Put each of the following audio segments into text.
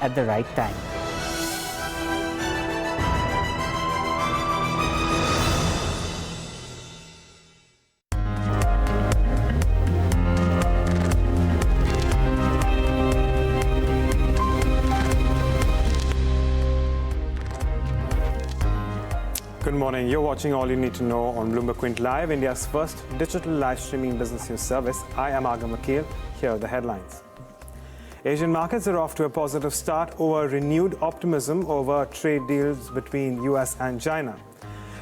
at the right time. Good morning. You're watching All You Need to Know on Bloomberg Quint Live, India's first digital live streaming business news service. I am Agam Akil. Here are the headlines. Asian markets are off to a positive start over renewed optimism over trade deals between US and China.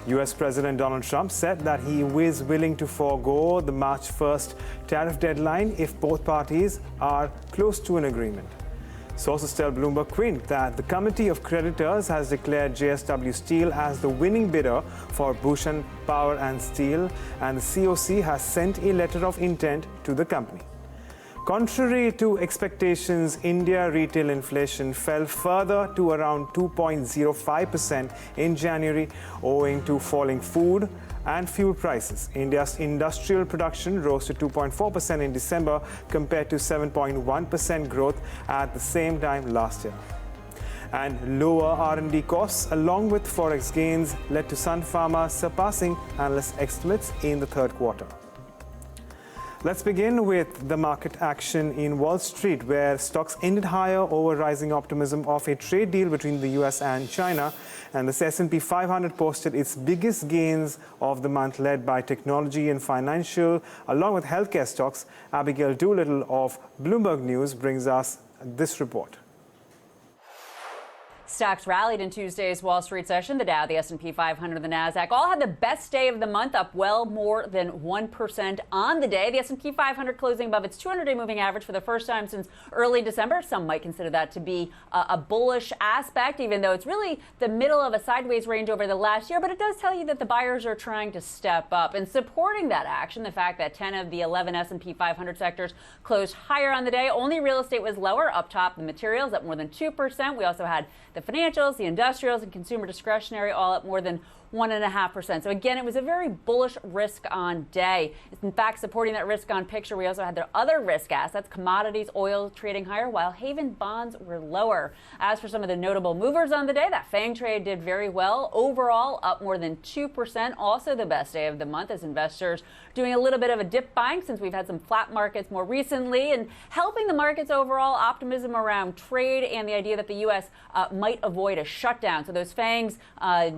US President Donald Trump said that he is willing to forego the March 1st tariff deadline if both parties are close to an agreement. Sources tell Bloomberg Quint that the Committee of Creditors has declared JSW Steel as the winning bidder for Bhushan Power and Steel, and the COC has sent a letter of intent to the company. Contrary to expectations, India retail inflation fell further to around 2.05% in January, owing to falling food and fuel prices. India's industrial production rose to 2.4% in December compared to 7.1% growth at the same time last year. And lower R&D costs along with forex gains led to Sun Pharma surpassing analyst estimates in the third quarter. Let's begin with the market action in Wall Street, where stocks ended higher over rising optimism of a trade deal between the US and China. And the S&P 500 posted its biggest gains of the month, led by technology and financial, along with healthcare stocks. Abigail Doolittle of Bloomberg News brings us this report. Stocks rallied in Tuesday's Wall Street session. The Dow, the S&P 500, the Nasdaq all had the best day of the month, up well more than 1% on the day. The S&P 500 closing above its 200-day moving average for the first time since early December. Some might consider that to be a bullish aspect, even though it's really the middle of a sideways range over the last year. But it does tell you that the buyers are trying to step up. And supporting that action, the fact that 10 of the 11 S&P 500 sectors closed higher on the day. Only real estate was lower. Up top, the materials up more than 2%. We also had the financials, the industrials, and consumer discretionary all up more than 1.5%. So again, it was a very bullish risk on day. In fact, supporting that risk on picture, we also had the other risk assets, commodities, oil trading higher, while haven bonds were lower. As for some of the notable movers on the day, that FANG trade did very well. Overall, up more than 2%. Also the best day of the month as investors doing a little bit of a dip buying since we've had some flat markets more recently, and helping the markets overall, optimism around trade and the idea that the U.S. Might avoid a shutdown. So those FANGs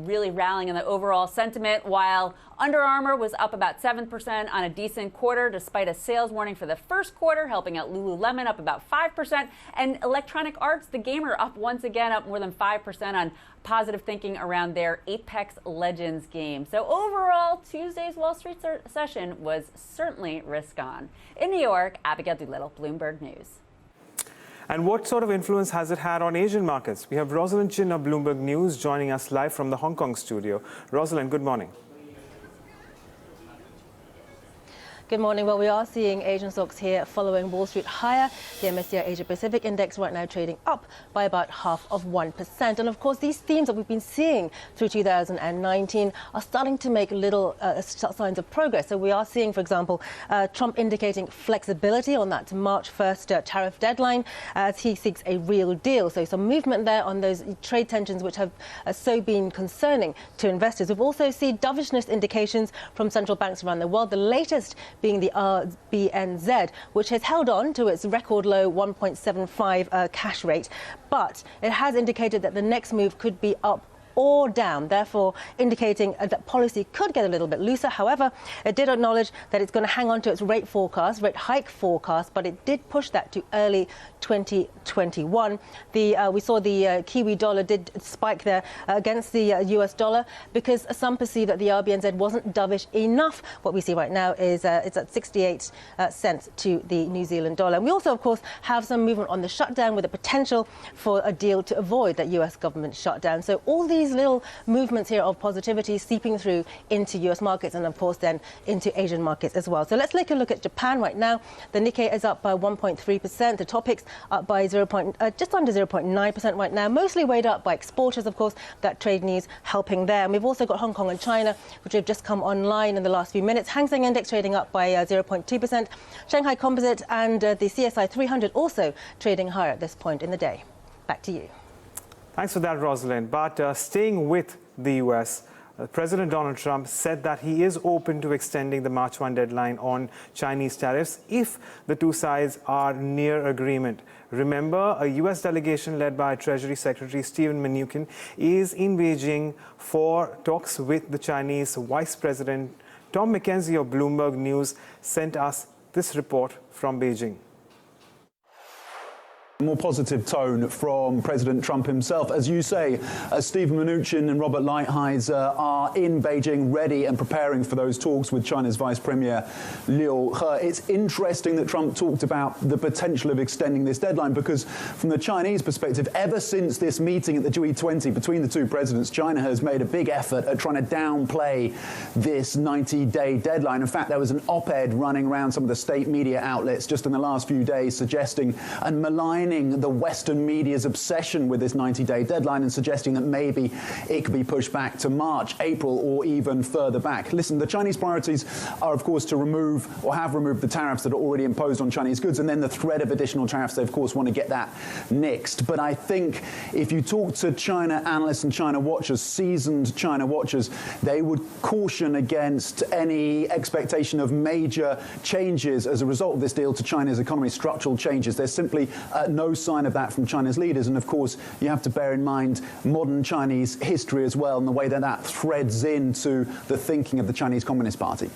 really rallying in the overall sentiment, while Under Armour was up about 7% on a decent quarter despite a sales warning for the first quarter, helping out Lululemon up about 5%, and Electronic Arts, the gamer, up once again, up more than 5% on positive thinking around their Apex Legends game. So overall, Tuesday's Wall Street session was certainly risk on. In New York, Abigail Doolittle, Bloomberg News. And what sort of influence has it had on Asian markets? We have Rosalind Chin of Bloomberg News joining us live from the Hong Kong studio. Rosalind, good morning. Good morning. Well, we are seeing Asian stocks here following Wall Street higher. The MSCI Asia Pacific Index right now trading up by about 0.5%. And of course, these themes that we've been seeing through 2019 are starting to make little signs of progress. So we are seeing, for example, Trump indicating flexibility on that March 1st tariff deadline as he seeks a real deal. So some movement there on those trade tensions which have so been concerning to investors. We've also seen dovishness indications from central banks around the world. The latest being the RBNZ, which has held on to its record low 1.75 cash rate. But it has indicated that the next move could be up or down, therefore indicating that policy could get a little bit looser. However, it did acknowledge that it's going to hang on to its rate hike forecast, but it did push that to early 2021. We saw the Kiwi dollar did spike there against the US dollar because some perceive that the RBNZ wasn't dovish enough. What we see right now is it's at 68 cents to the New Zealand dollar. And we also, of course, have some movement on the shutdown with a potential for a deal to avoid that US government shutdown. So all these little movements here of positivity seeping through into US markets and, of course, then into Asian markets as well. So let's take a look at Japan right now. The Nikkei is up by 1.3%. The Topix up by just under 0.9% right now, mostly weighed up by exporters, of course, that trade news helping there. And we've also got Hong Kong and China, which have just come online in the last few minutes. Hang Seng Index trading up by 0.2%. Shanghai Composite and the CSI 300 also trading higher at this point in the day. Back to you. Thanks for that, Rosalind. But staying with the US, President Donald Trump said that he is open to extending the March 1 deadline on Chinese tariffs if the two sides are near agreement. Remember, a US delegation led by Treasury Secretary Steven Mnuchin is in Beijing for talks with the Chinese Vice President. Tom McKenzie of Bloomberg News sent us this report from Beijing. More positive tone from President Trump himself. As you say, Steven Mnuchin and Robert Lighthizer are in Beijing, ready and preparing for those talks with China's Vice Premier Liu He. It's interesting that Trump talked about the potential of extending this deadline because from the Chinese perspective, ever since this meeting at the G20 between the two presidents, China has made a big effort at trying to downplay this 90-day deadline. In fact, there was an op-ed running around some of the state media outlets just in the last few days suggesting and maligning the Western media's obsession with this 90-day deadline and suggesting that maybe it could be pushed back to March, April, or even further back. Listen, the Chinese priorities are, of course, to remove or have removed the tariffs that are already imposed on Chinese goods, and then the threat of additional tariffs, they, of course, want to get that nixed. But I think if you talk to China analysts and China watchers, seasoned China watchers, they would caution against any expectation of major changes as a result of this deal to China's economy, structural changes. There's simply no sign of that from China's leaders. And of course, you have to bear in mind modern Chinese history as well and the way that that threads into the thinking of the Chinese Communist Party.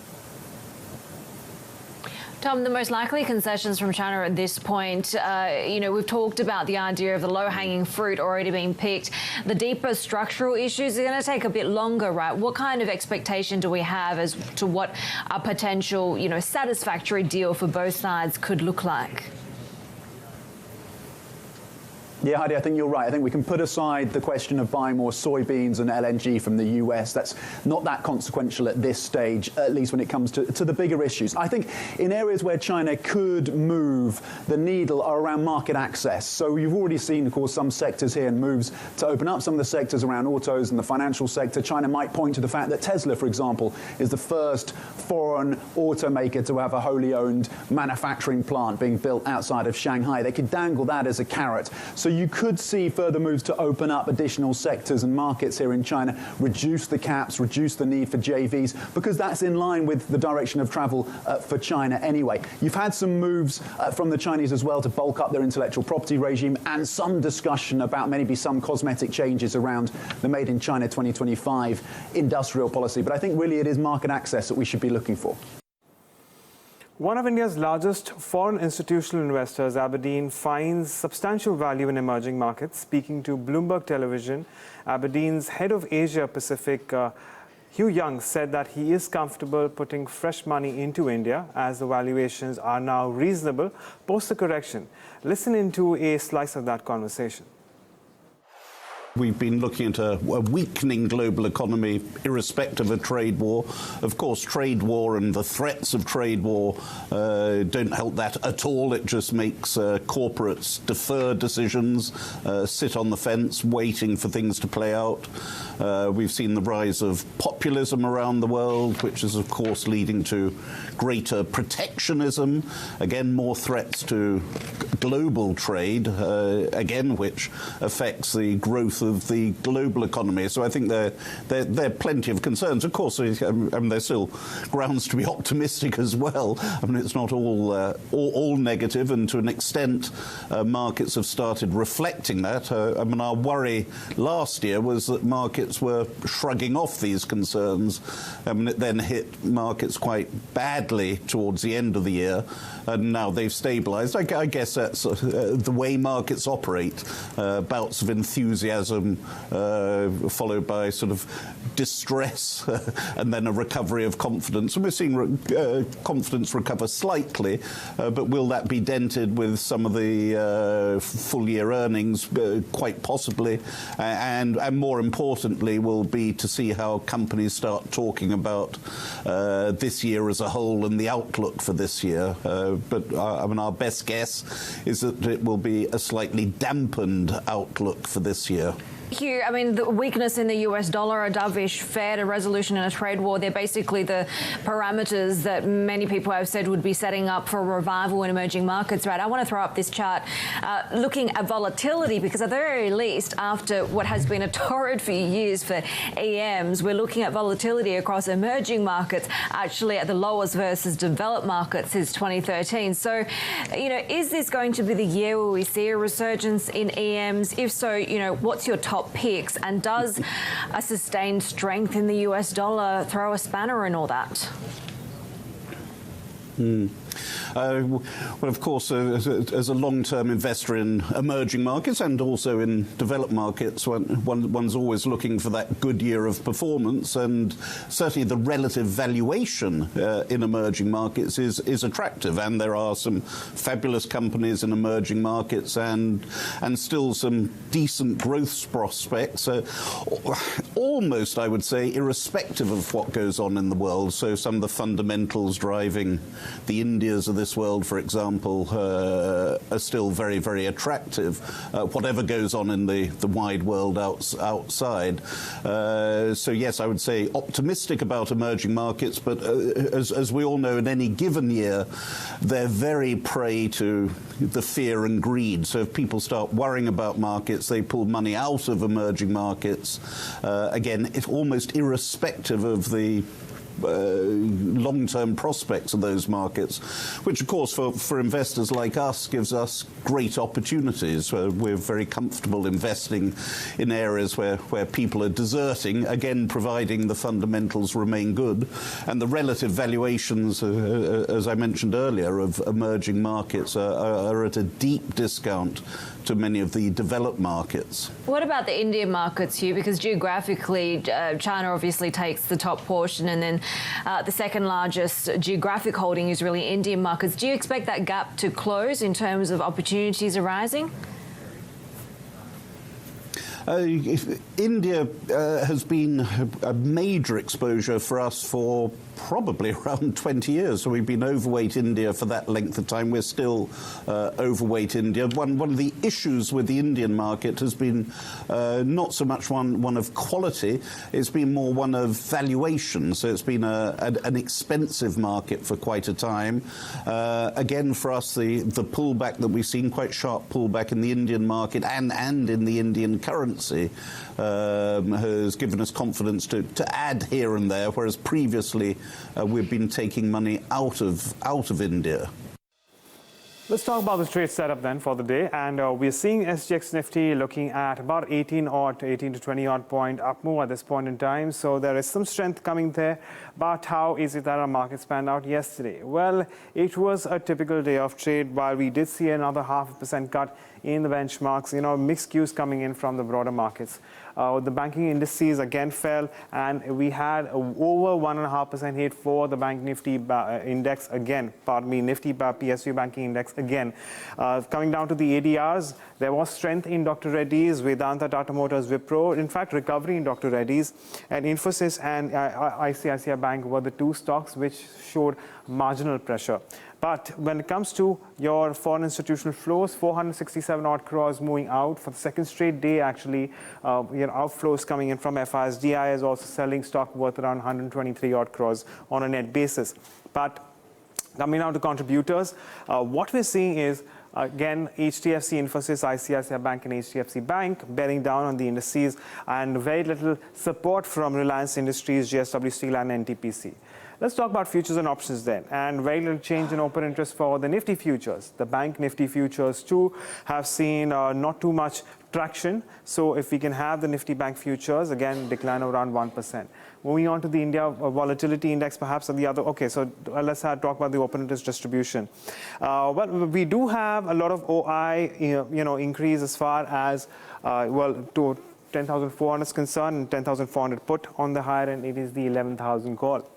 Tom, the most likely concessions from China at this point, we've talked about the idea of the low-hanging fruit already being picked. The deeper structural issues are going to take a bit longer, right? What kind of expectation do we have as to what a potential, satisfactory deal for both sides could look like? Yeah, Heidi, I think you're right. I think we can put aside the question of buying more soybeans and LNG from the US. That's not that consequential at this stage, at least when it comes to the bigger issues. I think in areas where China could move the needle are around market access. So you've already seen, of course, some sectors here and moves to open up some of the sectors around autos and the financial sector. China might point to the fact that Tesla, for example, is the first foreign automaker to have a wholly owned manufacturing plant being built outside of Shanghai. They could dangle that as a carrot. So you could see further moves to open up additional sectors and markets here in China, reduce the caps, reduce the need for JVs, because that's in line with the direction of travel for China anyway. You've had some moves from the Chinese as well to bulk up their intellectual property regime and some discussion about maybe some cosmetic changes around the Made in China 2025 industrial policy. But I think really it is market access that we should be looking for. One of India's largest foreign institutional investors, Aberdeen, finds substantial value in emerging markets. Speaking to Bloomberg Television, Aberdeen's head of Asia Pacific, Hugh Young, said that he is comfortable putting fresh money into India as the valuations are now reasonable post the correction. Listen into a slice of that conversation. We've been looking at a weakening global economy, irrespective of trade war. Of course, trade war and the threats of trade war don't help that at all. It just makes corporates defer decisions, sit on the fence, waiting for things to play out. We've seen the rise of populism around the world, which is, of course, leading to greater protectionism. Again, more threats to global trade, again, which affects the growth of the global economy. So I think there are plenty of concerns. Of course, there's still grounds to be optimistic as well. I mean, it's not all negative, and to an extent, markets have started reflecting that. Our worry last year was that markets were shrugging off these concerns. It then hit markets quite badly towards the end of the year, and now they've stabilised. I guess that's the way markets operate. Bouts of enthusiasm followed by sort of distress and then a recovery of confidence. And we're seeing confidence recover slightly, but will that be dented with some of the full-year earnings? Quite possibly. And more importantly will be to see how companies start talking about this year as a whole and the outlook for this year. But our best guess is that it will be a slightly dampened outlook for this year. Hugh, I mean, the weakness in the US dollar, a dovish Fed, a resolution in a trade war, they're basically the parameters that many people have said would be setting up for a revival in emerging markets, right? I want to throw up this chart looking at volatility, because at the very least, after what has been a torrid few years for EMs, we're looking at volatility across emerging markets actually at the lowest versus developed markets since 2013. So, is this going to be the year where we see a resurgence in EMs? If so, what's your top picks, and does a sustained strength in the US dollar throw a spanner in all that? Well, of course, as a long-term investor in emerging markets and also in developed markets, one's always looking for that good year of performance, and certainly the relative valuation in emerging markets is attractive, and there are some fabulous companies in emerging markets and still some decent growth prospects, almost, I would say, irrespective of what goes on in the world. So some of the fundamentals driving the Indias of this world, for example, are still very, very attractive, whatever goes on in the wide world outside. So yes, I would say optimistic about emerging markets, but as we all know, in any given year, they're very prey to the fear and greed. So if people start worrying about markets, they pull money out of emerging markets. Again, it's almost irrespective of the long-term prospects of those markets, which of course for investors like us gives us great opportunities. We're very comfortable investing in areas where people are deserting, again providing the fundamentals remain good, and the relative valuations, as I mentioned earlier, of emerging markets are at a deep discount to many of the developed markets. What about the Indian markets, Hugh? Because geographically, China obviously takes the top portion, and then the second largest geographic holding is really Indian markets. Do you expect that gap to close in terms of opportunities arising? India has been a major exposure for us for probably around 20 years. So we've been overweight India for that length of time. We're still overweight India. One of the issues with the Indian market has been not so much one of quality, it's been more one of valuation. So it's been an expensive market for quite a time. Again, for us, the pullback that we've seen, quite sharp pullback in the Indian market and in the Indian currency, has given us confidence to add here and there, whereas previously we've been taking money out of India. Let's talk about the trade setup then for the day, and we're seeing SGX Nifty looking at about 18 to 20 odd point up move at this point in time. So there is some strength coming there. But how is it that our markets panned out yesterday? Well, it was a typical day of trade. While we did see another 0.5% cut in the benchmarks, mixed cues coming in from the broader markets. The banking indices again fell, and we had over 1.5% hit for the Bank Nifty index again. Pardon me, Nifty PSU banking index again. Coming down to the ADRs, there was strength in Dr. Reddy's, Vedanta, Tata Motors, Wipro. In fact, recovery in Dr. Reddy's, and Infosys and ICICI Bank were the two stocks which showed marginal pressure. But when it comes to your foreign institutional flows, 467 odd crores moving out for the second straight day, actually. Outflows coming in from FIs. DI is also selling stock worth around 123 odd crores on a net basis. But coming down to contributors, what we're seeing is, again, HDFC, Infosys, ICICI Bank and HDFC Bank bearing down on the indices, and very little support from Reliance Industries, JSW Steel and NTPC. Let's talk about futures and options then, and very little change in open interest for the Nifty futures. The Bank Nifty futures too have seen not too much traction. So if we can have the Nifty Bank futures, again, decline of around 1%. Moving on to the India volatility index, perhaps, and the other. Okay, so let's talk about the open interest distribution. Well, we do have a lot of OI, increase as far as, to 10,400 is concerned, and 10,400 put on the higher end. It is the 11,000 call.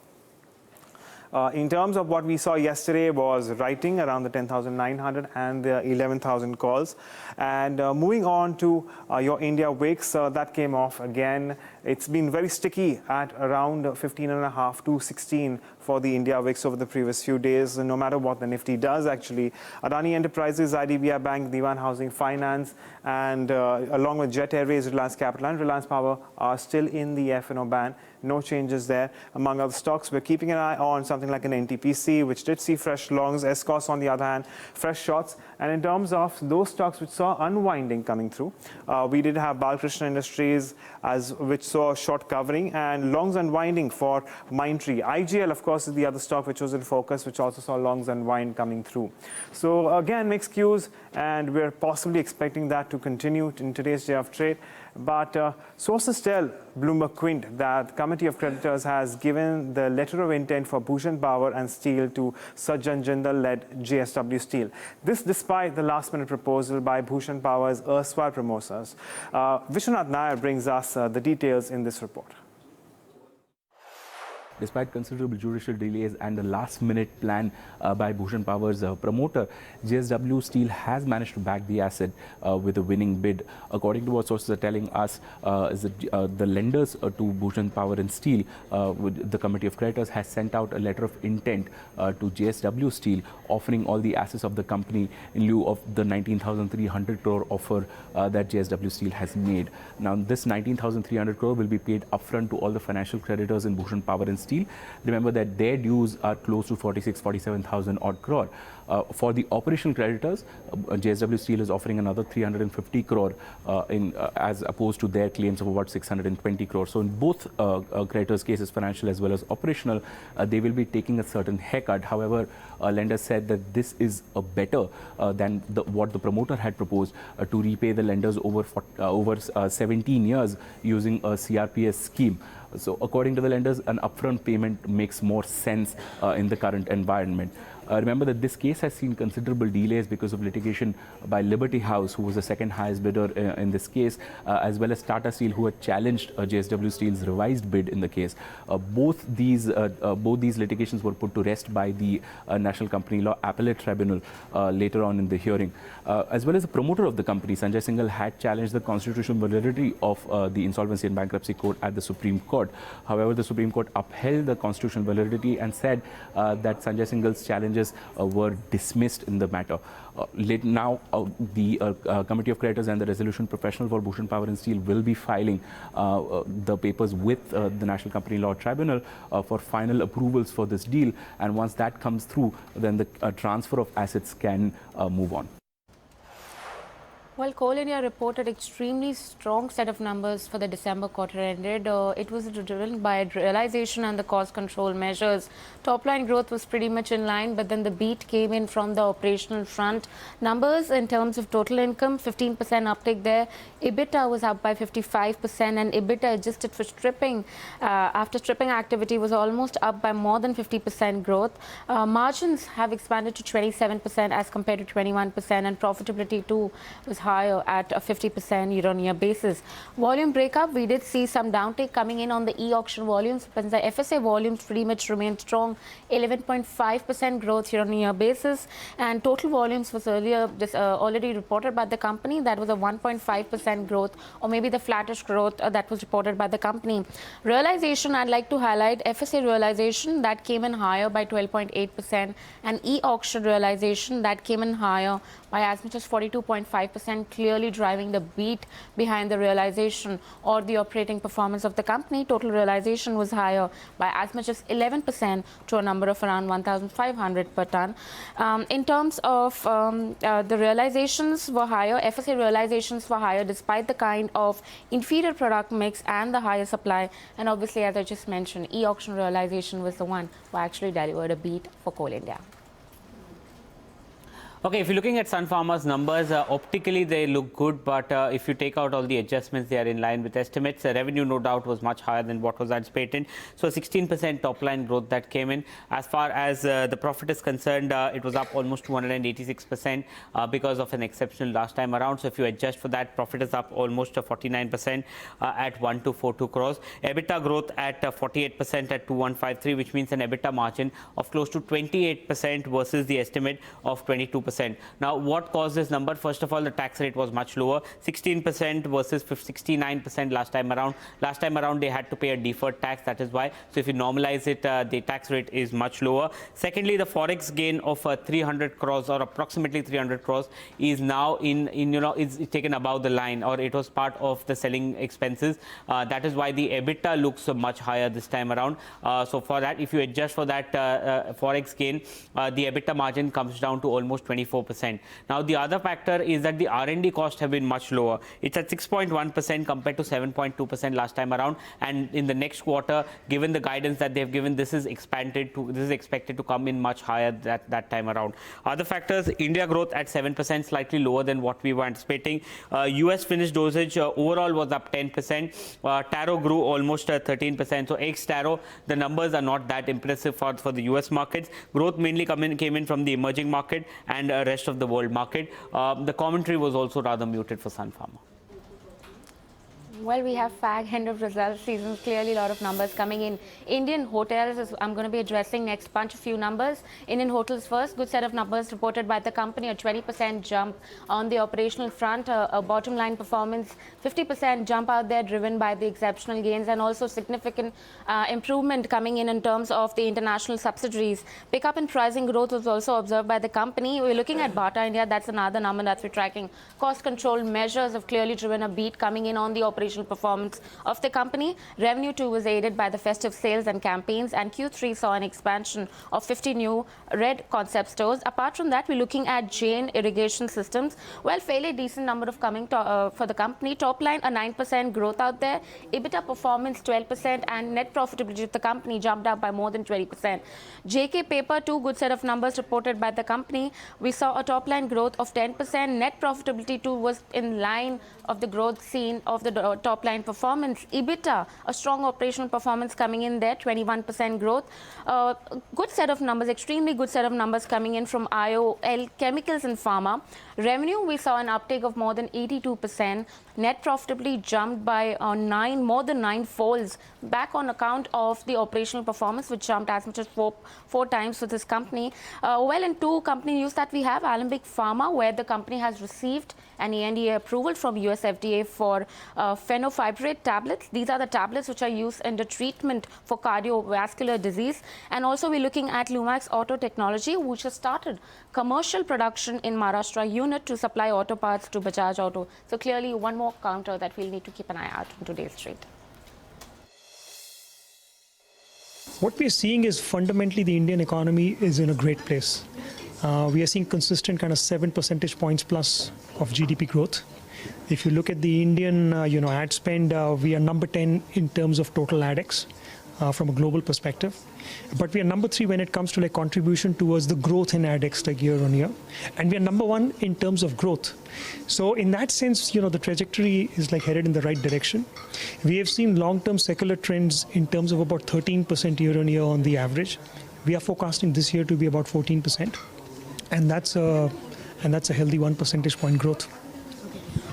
In terms of what we saw yesterday was writing around the 10,900 and the 11,000 calls. And moving on to your India wicks, that came off again. It's been very sticky at around 15.5 to 16 for the India wicks over the previous few days, no matter what the Nifty does actually. Adani Enterprises, IDBI Bank, Diwan Housing Finance, and along with Jet Airways, Reliance Capital and Reliance Power are still in the F&O ban. No changes there. Among other stocks, we're keeping an eye on something like an NTPC, which did see fresh longs. Escos, on the other hand, fresh shorts. And in terms of those stocks which saw unwinding coming through, we did have Balkrishna Industries, which saw a short covering, and longs unwinding for Mindtree. IGL, of course, is the other stock which was in focus, which also saw longs unwind coming through. So again, mixed cues, and we're possibly expecting that to continue in today's day of trade. But sources tell Bloomberg Quint that the Committee of Creditors has given the letter of intent for Bhushan Power and Steel to Sajjan Jindal-led JSW Steel. This despite the last-minute proposal by Bhushan Power's erstwhile promoters. Vishwanath Nair brings us the details in this report. Despite considerable judicial delays and the last-minute plan by Bhushan Power's promoter, JSW Steel has managed to back the asset with a winning bid. According to what sources are telling us, the lenders to Bhushan Power and Steel, the Committee of Creditors, has sent out a letter of intent to JSW Steel, offering all the assets of the company in lieu of the 19,300 crore offer that JSW Steel has made. Now, this 19,300 crore will be paid upfront to all the financial creditors in Bhushan Power and Steel. Remember that their dues are close to 47,000 odd crore. For the operational creditors, JSW Steel is offering another 350 crore as opposed to their claims of about 620 crore. So in both creditors' cases, financial as well as operational, they will be taking a certain haircut. However, lenders said that this is better than what the promoter had proposed to repay the lenders over 17 years using a CRPS scheme. So according to the lenders, an upfront payment makes more sense in the current environment. Remember that this case has seen considerable delays because of litigation by Liberty House, who was the second highest bidder in this case, as well as Tata Steel, who had challenged JSW Steel's revised bid in the case. Both these litigations were put to rest by the National Company Law Appellate Tribunal later on in the hearing. As well as the promoter of the company, Sanjay Singhal, had challenged the constitutional validity of the Insolvency and Bankruptcy Court at the Supreme Court. However, the Supreme Court upheld the constitutional validity and said that Sanjay Singhal's challenges were dismissed in the matter. Now, the Committee of Creditors and the resolution professional for Bhushan Power and Steel will be filing the papers with the National Company Law Tribunal for final approvals for this deal. And once that comes through, then the transfer of assets can move on. Well, Coal India reported extremely strong set of numbers for the December quarter ended. It was driven by realization and the cost control measures. Top line growth was pretty much in line, but then the beat came in from the operational front. Numbers in terms of total income, 15% uptick there. EBITDA was up by 55%, and EBITDA adjusted for stripping after stripping activity was almost up by more than 50% growth. Margins have expanded to 27% as compared to 21%, and profitability too was higher at a 50% year-on-year basis. Volume breakup, we did see some downtake coming in on the e-auction volumes, but the FSA volumes pretty much remained strong, 11.5% growth year-on-year basis, and total volumes was earlier already reported by the company. That was a 1.5% growth, or maybe the flattish growth that was reported by the company. Realization, I'd like to highlight FSA realization that came in higher by 12.8%, and e-auction realization that came in higher by as much as 42.5%, clearly driving the beat behind the realization or the operating performance of the company. Total realization was higher by as much as 11% to a number of around 1,500 per ton. In terms of the realizations were higher, FSA realizations were higher despite the kind of inferior product mix and the higher supply. And obviously, as I just mentioned, e-auction realization was the one who actually delivered a beat for Coal India. Okay, if you're looking at Sun Pharma's numbers, optically they look good, but if you take out all the adjustments, they are in line with estimates. Revenue, no doubt, was much higher than what was anticipated. So 16% top line growth that came in. As far as the profit is concerned, it was up almost 286% because of an exceptional last time around. So if you adjust for that, profit is up almost 49% at 1242 crores. EBITDA growth at 48% at 2153, which means an EBITDA margin of close to 28% versus the estimate of 22%. Now, what caused this number? First of all, the tax rate was much lower, 16% versus 69% last time around. Last time around, they had to pay a deferred tax. That is why. So if you normalize it, the tax rate is much lower. Secondly, the forex gain of 300 crores or approximately 300 crores is now is taken above the line, or it was part of the selling expenses. That is why the EBITDA looks much higher this time around. So for that, if you adjust for that forex gain, the EBITDA margin comes down to almost 24%. Now, the other factor is that the R&D costs have been much lower. It's at 6.1% compared to 7.2% last time around. And in the next quarter, given the guidance that they've given, this is expected to come in much higher that time around. Other factors: India growth at 7%, slightly lower than what we were anticipating. US finished dosage overall was up 10%. Taro grew almost 13%. So ex-Taro, the numbers are not that impressive for the US markets. Growth mainly came in from the emerging market and rest of the world market. The commentary was also rather muted for Sun Pharma. Well, we have fag end of results seasons. Clearly, a lot of numbers coming in. Indian hotels, I'm going to be addressing next. Bunch of few numbers. Indian hotels first. Good set of numbers reported by the company. A 20% jump on the operational front. A bottom line performance. 50% jump out there, driven by the exceptional gains, and also significant improvement coming in terms of the international subsidiaries. Pickup in pricing growth was also observed by the company. We're looking at Bata India. That's another number that we're tracking. Cost control measures have clearly driven a beat coming in on the operational performance of the company. Revenue too was aided by the festive sales and campaigns, and Q3 saw an expansion of 50 new red concept stores. Apart from that, we're looking at Jain irrigation systems. Well, fairly decent number of coming for the company. Top line, a 9% growth out there. EBITDA performance 12%, and net profitability of the company jumped up by more than 20%. JK Paper, too, good set of numbers reported by the company. We saw a top line growth of 10%. Net profitability too was in line of the growth seen of the top line performance. EBITDA, a strong operational performance coming in there, 21% growth. Good set of numbers, extremely good set of numbers coming in from IOL Chemicals and Pharma. Revenue, we saw an uptake of more than 82%. Net profitability jumped by more than 9 folds, back on account of the operational performance, which jumped as much as four times for this company. Well, in two company news that we have, Alembic Pharma, where the company has received an ANDA approval from US FDA for fenofibrate tablets. These are the tablets which are used in the treatment for cardiovascular disease. And also we're looking at Lumax Auto Technology, which has started commercial production in Maharashtra unit to supply auto parts to Bajaj Auto. So clearly one more counter that we'll need to keep an eye out in today's trade. What we're seeing is fundamentally the Indian economy is in a great place. We are seeing consistent kind of 7 percentage points plus of GDP growth. If you look at the Indian ad spend, we are number 10 in terms of total ADEX from a global perspective. But we are number 3 when it comes to like contribution towards the growth in ADEX like year on year. And we are number 1 in terms of growth. So in that sense, the trajectory is like headed in the right direction. We have seen long-term secular trends in terms of about 13% year on year on the average. We are forecasting this year to be about 14%. And that's a healthy 1 percentage point growth.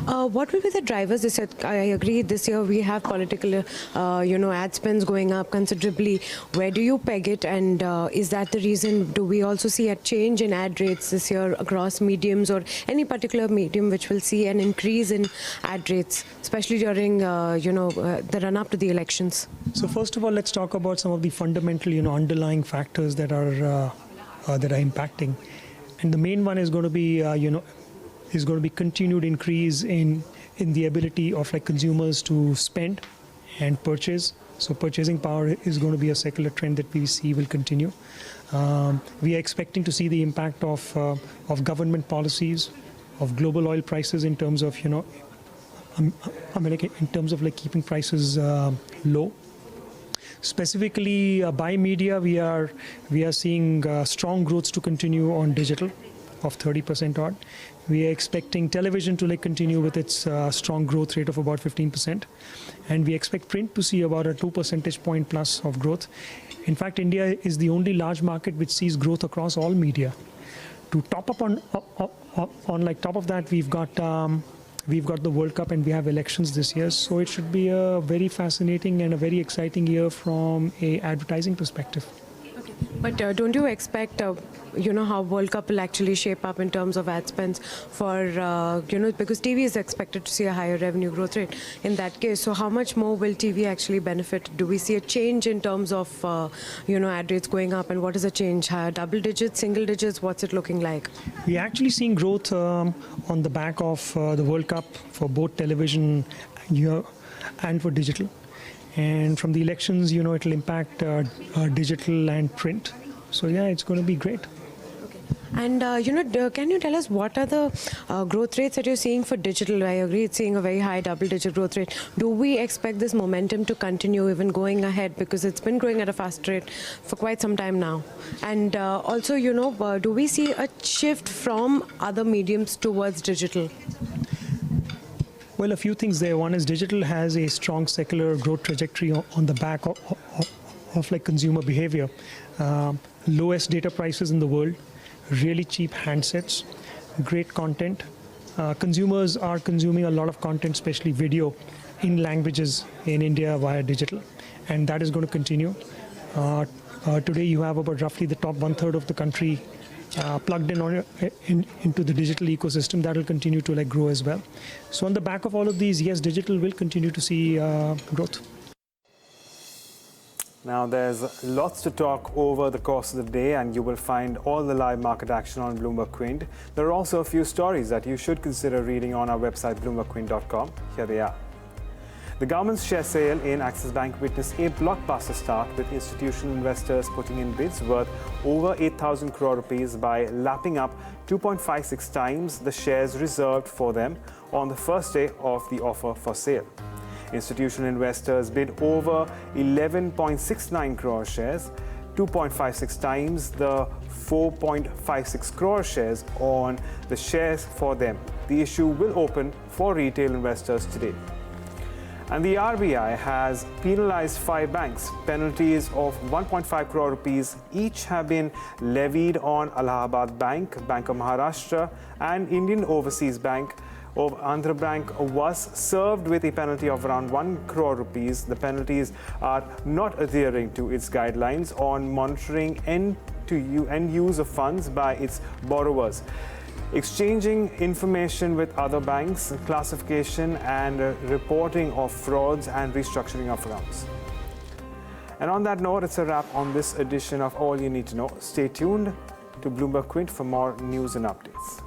What will be the drivers this year? I agree this year we have political, ad spends going up considerably. Where do you peg it? And is that the reason? Do we also see a change in ad rates this year across mediums, or any particular medium which will see an increase in ad rates, especially during, the run-up to the elections? So first of all, let's talk about some of the fundamental, underlying factors that are impacting. And the main one is going to be, continued increase in the ability of like consumers to spend and purchase. So purchasing power is going to be a secular trend that we see will continue. We are expecting to see the impact of government policies, of global oil prices in terms of, in terms of like keeping prices low. Specifically by media, we are seeing strong growths to continue on digital. of 30% odd. We are expecting television to continue with its strong growth rate of about 15%. And we expect print to see about a 2 percentage point plus of growth. In fact, India is the only large market which sees growth across all media. To top up on top of that, we've got the World Cup and we have elections this year. So it should be a very fascinating and a very exciting year from an advertising perspective. Okay. But don't you expect, how World Cup will actually shape up in terms of ad spends for, because TV is expected to see a higher revenue growth rate in that case. So how much more will TV actually benefit? Do we see a change in terms of, ad rates going up? And what is the change? Double digits, single digits? What's it looking like? We're actually seeing growth on the back of the World Cup for both television and for digital. And from the elections, it'll impact digital and print. So, yeah, it's going to be great. Okay. And, can you tell us what are the growth rates that you're seeing for digital? I agree it's seeing a very high double-digit growth rate. Do we expect this momentum to continue even going ahead? Because it's been growing at a fast rate for quite some time now. And also, do we see a shift from other mediums towards digital? Well, a few things there. One is digital has a strong secular growth trajectory on the back of consumer behavior. Lowest data prices in the world, really cheap handsets, great content. Consumers are consuming a lot of content, especially video, in languages in India via digital. And that is going to continue. Today you have about roughly the top 1/3 of the country plugged into the digital ecosystem. That will continue to grow as well. So on the back of all of these, yes, digital will continue to see growth. Now, there's lots to talk over the course of the day, and you will find all the live market action on Bloomberg Quint. There are also a few stories that you should consider reading on our website, bloombergquint.com. Here they are. The government's share sale in Axis Bank witnessed a blockbuster start, with institutional investors putting in bids worth over 8,000 crore rupees by lapping up 2.56 times the shares reserved for them on the first day of the offer for sale. Institutional investors bid over 11.69 crore shares, 2.56 times the 4.56 crore shares on the shares for them. The issue will open for retail investors today. And the RBI has penalized 5 banks. Penalties of 1.5 crore rupees each have been levied on Allahabad Bank, Bank of Maharashtra, and Indian Overseas Bank. Andhra Bank was served with a penalty of around 1 crore rupees. The penalties are not adhering to its guidelines on monitoring end use of funds by its borrowers, exchanging information with other banks, classification and reporting of frauds and restructuring of accounts. And on that note, it's a wrap on this edition of All You Need to Know. Stay tuned to Bloomberg Quint for more news and updates.